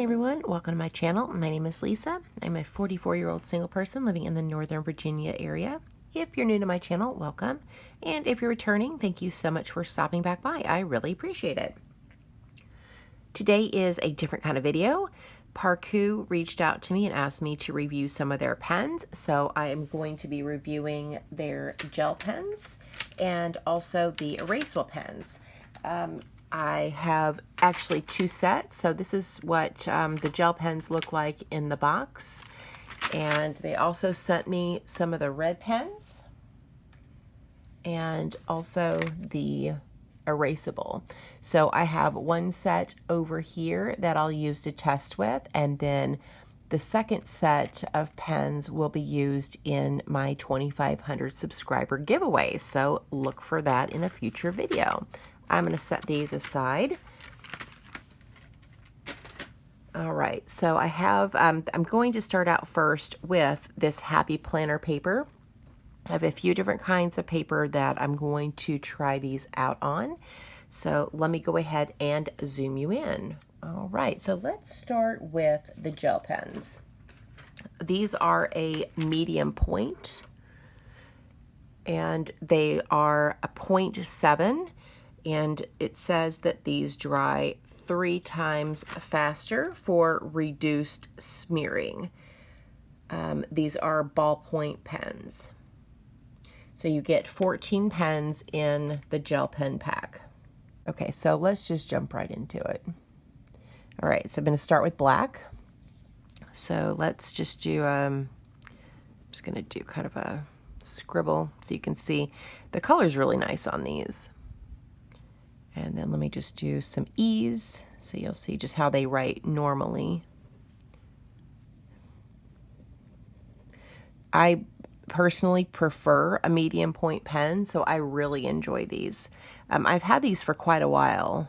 Hi everyone, welcome to my channel. My name is Lisa. I'm a 44-year-old single person living in the Northern Virginia area. If you're new to my channel, welcome. And if you're returning, thank you so much for stopping back by. I really appreciate it. Today is a different kind of video. ParKoo reached out to me and asked me to review some of their pens. So I am going to be reviewing their gel pens and also the Eraseable pens. I have actually two sets. So this is what the gel pens look like in the box. And they also sent me some of the red pens and also the Eraseable. So I have one set over here that I'll use to test with, and then the second set of pens will be used in my 2,500 subscriber giveaway. So look for that in a future video. I'm going to set these aside. All right, so I have, I'm going to start out first with this Happy Planner paper. I have a few different kinds of paper that I'm going to try these out on. So let me go ahead and zoom you in. All right, so let's start with the gel pens. These are a medium point, and they are a 0.7. And it says that these dry 3 times faster for reduced smearing. These are ballpoint pens. So you get 14 pens in the gel pen pack. Okay, so let's just jump right into it. All right, so I'm going to start with black. So let's just do, I'm just going to do kind of a scribble so you can see. The color's really nice on these. And then let me just do some E's so you'll see just how they write normally. I personally prefer a medium point pen, so I really enjoy these. I've had these for quite a while,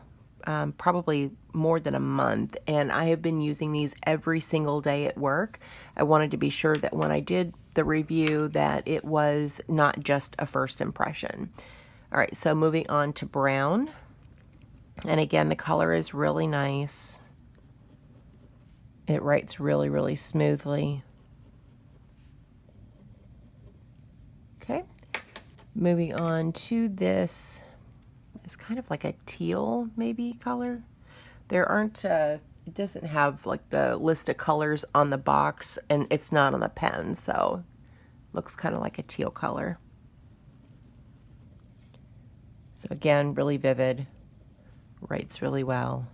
probably more than a month, and I have been using these every single day at work. I wanted to be sure that when I did the review that it was not just a first impression. All right, so moving on to brown. And again, the color is really nice. It writes really, really smoothly. Okay, moving on to this. It's kind of like a teal maybe color. There aren't, it doesn't have like the list of colors on the box, and it's not on the pen, so looks kind of like a teal color. So again, really vivid. Writes really well.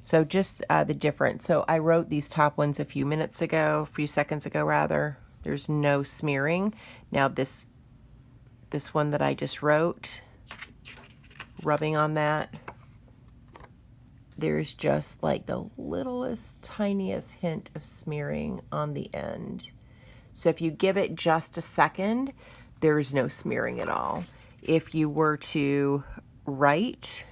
So just the difference. So I wrote these top ones a few seconds ago rather. There's no smearing. Now this one that I just wrote, rubbing on that, there's just like the littlest, tiniest hint of smearing on the end. So if you give it just a second, there's no smearing at all. If you were to write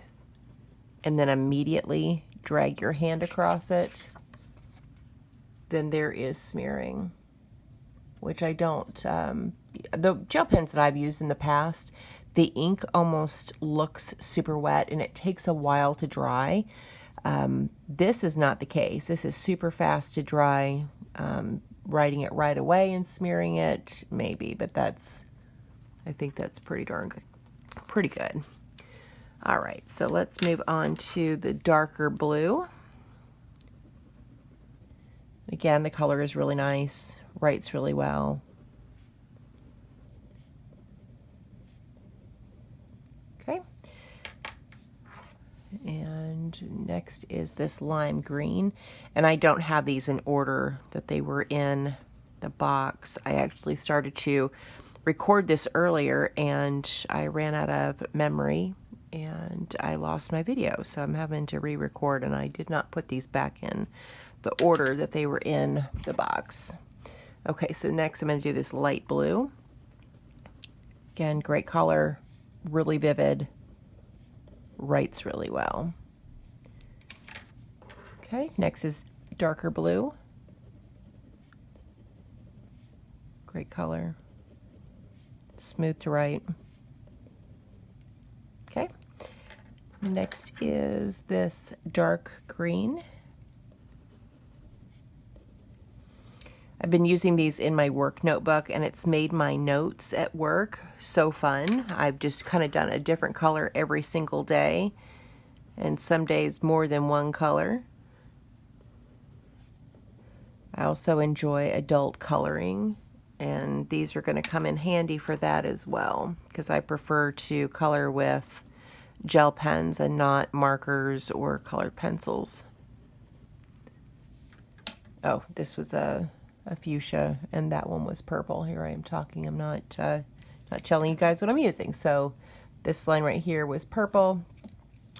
and then immediately drag your hand across it, then there is smearing, which I don't. The gel pens that I've used in the past, the ink almost looks super wet and it takes a while to dry. This is not the case. This is super fast to dry. Writing it right away and smearing it, maybe, but I think that's pretty darn good. Pretty good. All right, so let's move on to the darker blue. Again, the color is really nice, writes really well. Okay. And next is this lime green. And I don't have these in order that they were in the box. I actually started to record this earlier and I ran out of memory and I lost my video, so I'm having to re-record, and I did not put these back in the order that they were in the box. Okay, so next I'm going to do this light blue. Again, great color, really vivid, writes really well. Okay, next is darker blue. Great color. Smooth to write. Okay. Next is this dark green. I've been using these in my work notebook, and it's made my notes at work so fun. I've just kind of done a different color every single day, and some days more than one color. I also enjoy adult coloring, and these are going to come in handy for that as well, because I prefer to color with gel pens and not markers or colored pencils. Oh, this was a fuchsia, and that one was purple. Here I am talking. I'm not telling you guys what I'm using. So this line right here was purple,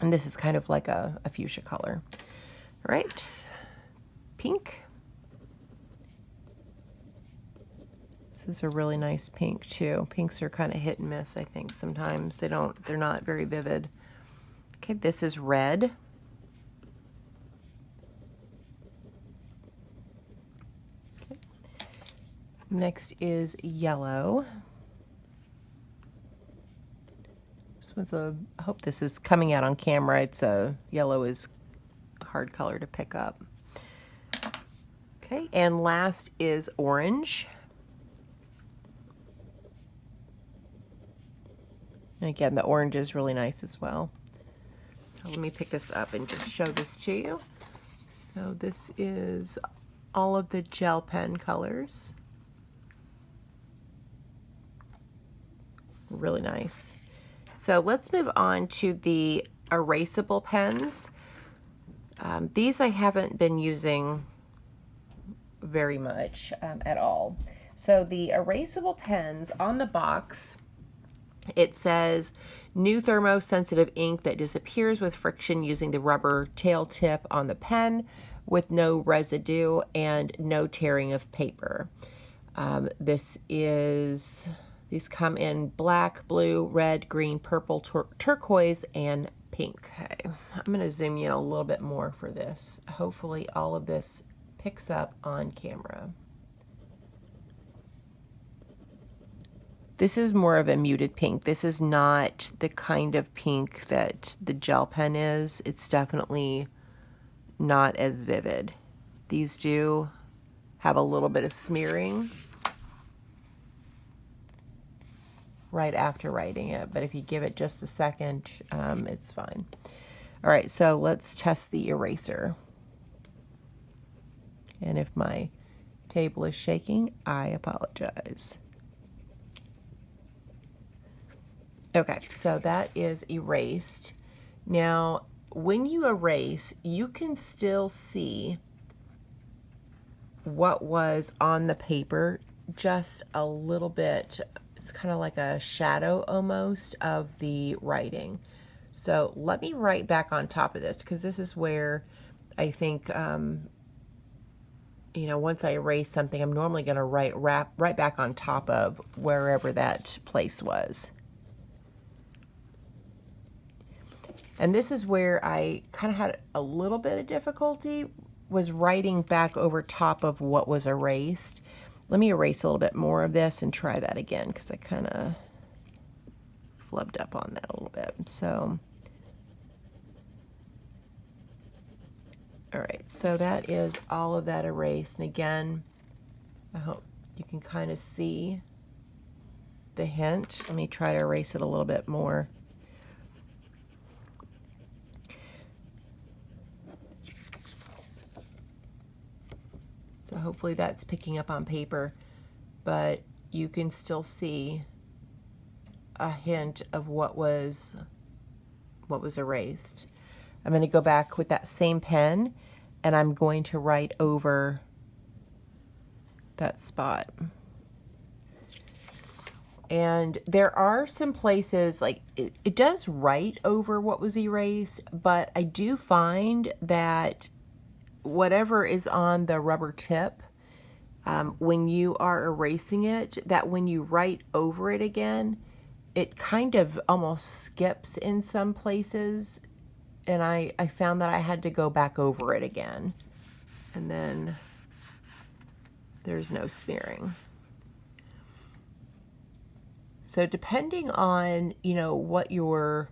and this is kind of like a fuchsia color. All right, pink. This is a really nice pink too. Pinks are kind of hit and miss, I think. Sometimes they're not very vivid. Okay, this is red. Okay. Next is yellow. This one's I hope this is coming out on camera. Yellow is a hard color to pick up. Okay, and last is orange. And again, the orange is really nice as well. So let me pick this up and just show this to you. So this is all of the gel pen colors. Really nice. So let's move on to the erasable pens. These I haven't been using very much at all. So the erasable pens on the box, it says new thermosensitive ink that disappears with friction using the rubber tail tip on the pen with no residue and no tearing of paper. These come in black, blue, red, green, purple, turquoise, and pink. Okay, I'm going to zoom in a little bit more for this. Hopefully all of this picks up on camera. This is more of a muted pink. This is not the kind of pink that the gel pen is. It's definitely not as vivid. These do have a little bit of smearing right after writing it, but if you give it just a second, it's fine. All right, so let's test the eraser. And if my table is shaking, I apologize. Okay, so that is erased. Now, when you erase, you can still see what was on the paper just a little bit. It's kind of like a shadow almost of the writing. So let me write back on top of this, because this is where I think, once I erase something, I'm normally going to write right back on top of wherever that place was. And this is where I kind of had a little bit of difficulty, was writing back over top of what was erased. Let me erase a little bit more of this and try that again, because I kind of flubbed up on that a little bit. So, all right, so that is all of that erased. And again, I hope you can kind of see the hint. Let me try to erase it a little bit more. So hopefully that's picking up on paper, but you can still see a hint of what was erased. I'm going to go back with that same pen, and I'm going to write over that spot. And there are some places, like it does write over what was erased, but I do find that whatever is on the rubber tip, when you are erasing it, that when you write over it again, it kind of almost skips in some places. And I found that I had to go back over it again. And then there's no smearing. So depending on, what your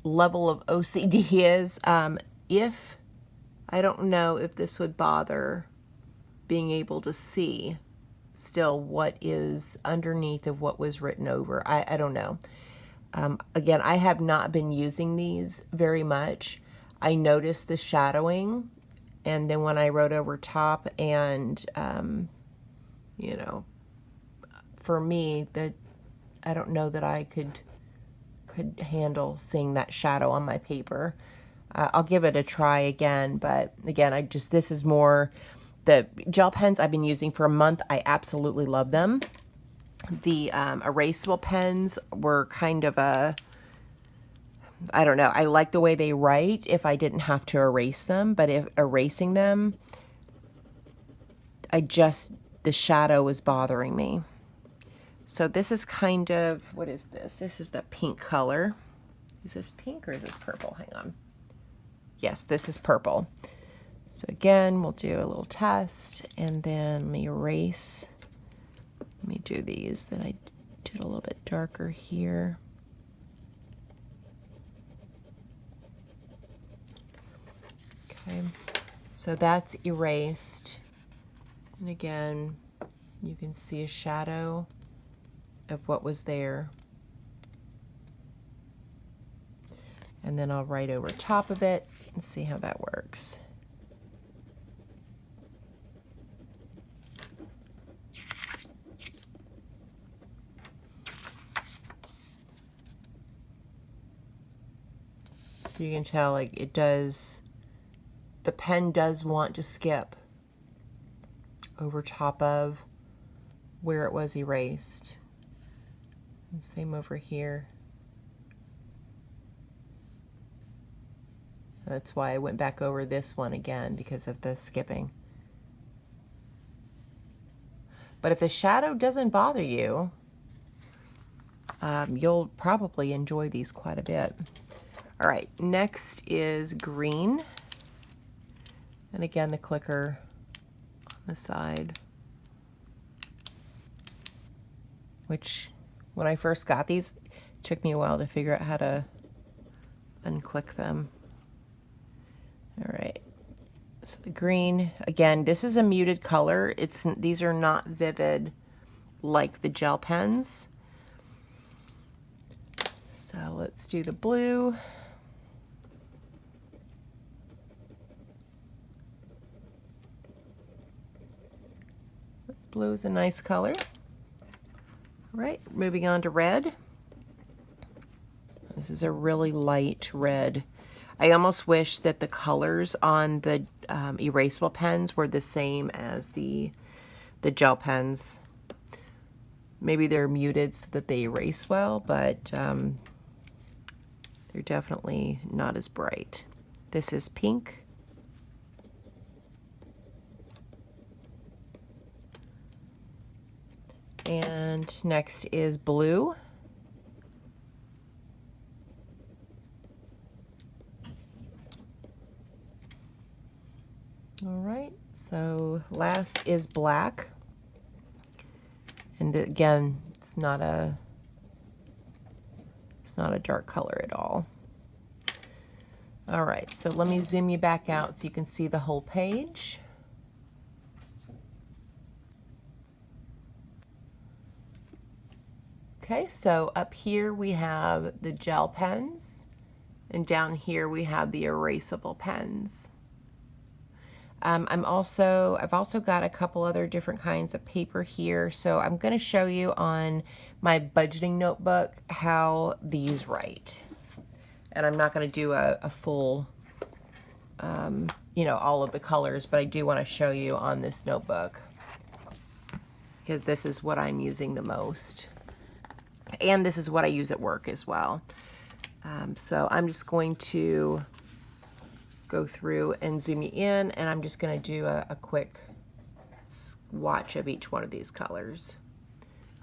level of OCD is. If I don't know if this would bother being able to see still what is underneath of what was written over. I don't know. Again, I have not been using these very much. I noticed the shadowing, and then when I wrote over top, and you know, for me, that I don't know that I could handle seeing that shadow on my paper. I'll give it a try again, but again, this is more, the gel pens I've been using for a month. I absolutely love them. The erasable pens were kind of a, I don't know, I like the way they write if I didn't have to erase them, but if erasing them, the shadow was bothering me. So this is kind of, what is this? This is the pink color. Is this pink or is this purple? Hang on. Yes, this is purple. So again, we'll do a little test, and then let me erase. Let me do these that I did a little bit darker here. Okay, so that's erased. And again, you can see a shadow of what was there. And then I'll write over top of it and see how that works. So you can tell, like, it does, the pen does want to skip over top of where it was erased. And same over here. That's why I went back over this one again, because of the skipping. But if the shadow doesn't bother you, you'll probably enjoy these quite a bit. All right, next is green. And again, the clicker on the side, which when I first got these, it took me a while to figure out how to unclick them. All right, so the green, again, this is a muted color. These are not vivid like the gel pens. So let's do the blue. Blue is a nice color. All right, moving on to red. This is a really light red. I almost wish that the colors on the erasable pens were the same as the gel pens. Maybe they're muted so that they erase well, but they're definitely not as bright. This is pink. And next is blue. All right, so last is black. And again, it's not a dark color at all. All right, so let me zoom you back out so you can see the whole page. Okay, so up here we have the gel pens, and down here we have the erasable pens. I've also got a couple other different kinds of paper here, so I'm going to show you on my budgeting notebook how these write. And I'm not going to do a full, you know, all of the colors, but I do want to show you on this notebook, because this is what I'm using the most. And this is what I use at work as well. So I'm just going to go through and zoom you in, and I'm just going to do a quick swatch of each one of these colors.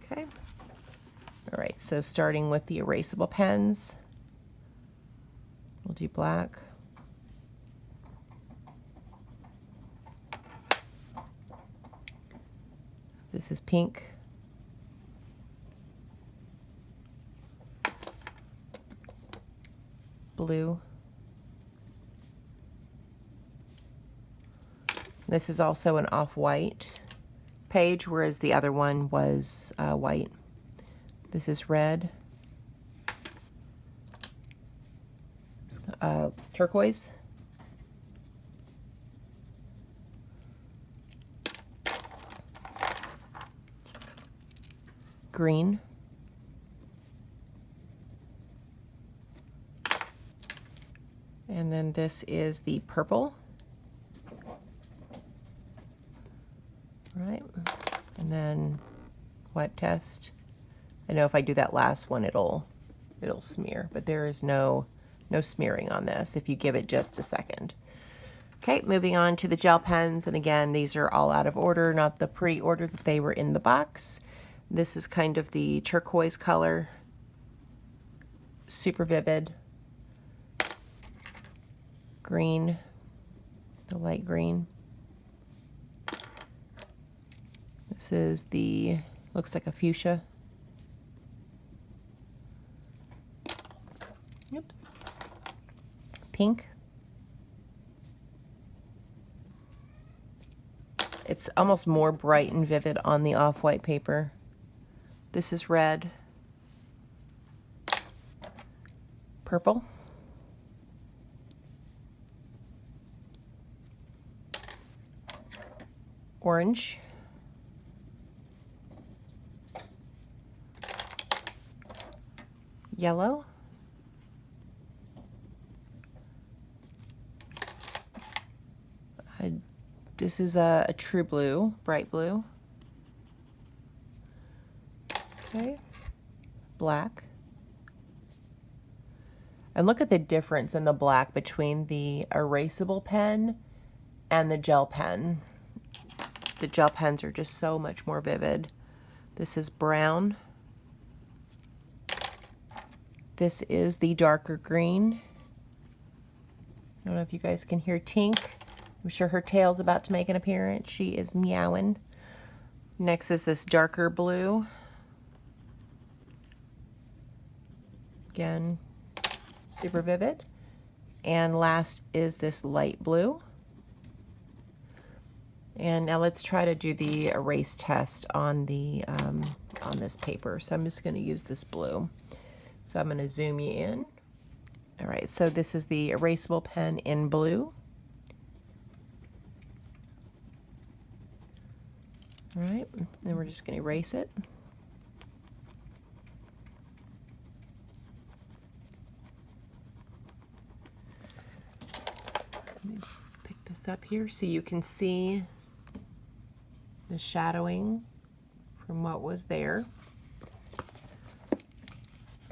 Okay. All right, so starting with the erasable pens, we'll do black. This is pink. blue. This is also an off-white page, whereas the other one was white. This is red. Turquoise. Green. And then this is the purple. Right. And then wet test. I know if I do that last one, it'll smear, but there is no smearing on this if you give it just a second. Okay, moving on to the gel pens, and again, these are all out of order, not the pre-order that they were in the box. This is kind of the turquoise color, super vivid. Green, the light green. This is the, looks like a fuchsia. Oops. Pink. It's almost more bright and vivid on the off-white paper. This is red. Purple. Orange. Yellow. This is a true blue, bright blue. Okay. Black. And look at the difference in the black between the erasable pen and the gel pen. The gel pens are just so much more vivid. This is brown. This is the darker green. I don't know if you guys can hear Tink. I'm sure her tail's about to make an appearance. She is meowing. Next is this darker blue. Again, super vivid. And last is this light blue. And now let's try to do the erase test on the on this paper. So I'm just going to use this blue. So I'm going to zoom you in. All right, so this is the erasable pen in blue. All right, then we're just going to erase it. Let me pick this up here so you can see the shadowing from what was there.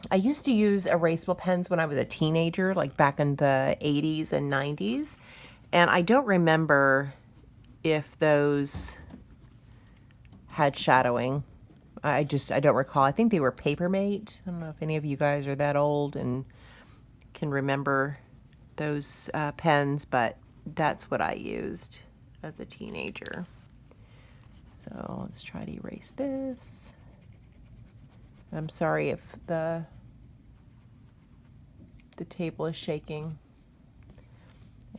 I used to use erasable pens when I was a teenager, like back in the 80s and 90s, and I don't remember if those had shadowing. I don't recall. I think they were Papermate. I don't know if any of you guys are that old and can remember those pens, but that's what I used as a teenager. So let's try to erase this. I'm sorry if the table is shaking.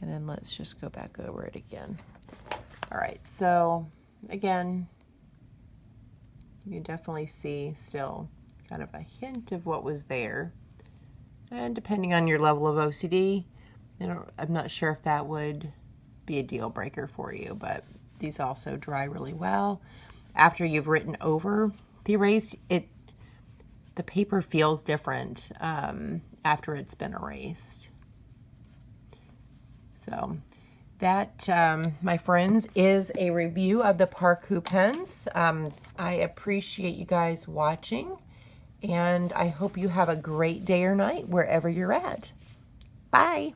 And then let's just go back over it again. All right, so again, you can definitely see still kind of a hint of what was there. And depending on your level of OCD, I'm not sure if that would be a deal breaker for you, but these also dry really well. After you've written over the erase, the paper feels different after it's been erased. So that, my friends, is a review of the ParKoo pens. I appreciate you guys watching, and I hope you have a great day or night wherever you're at. Bye.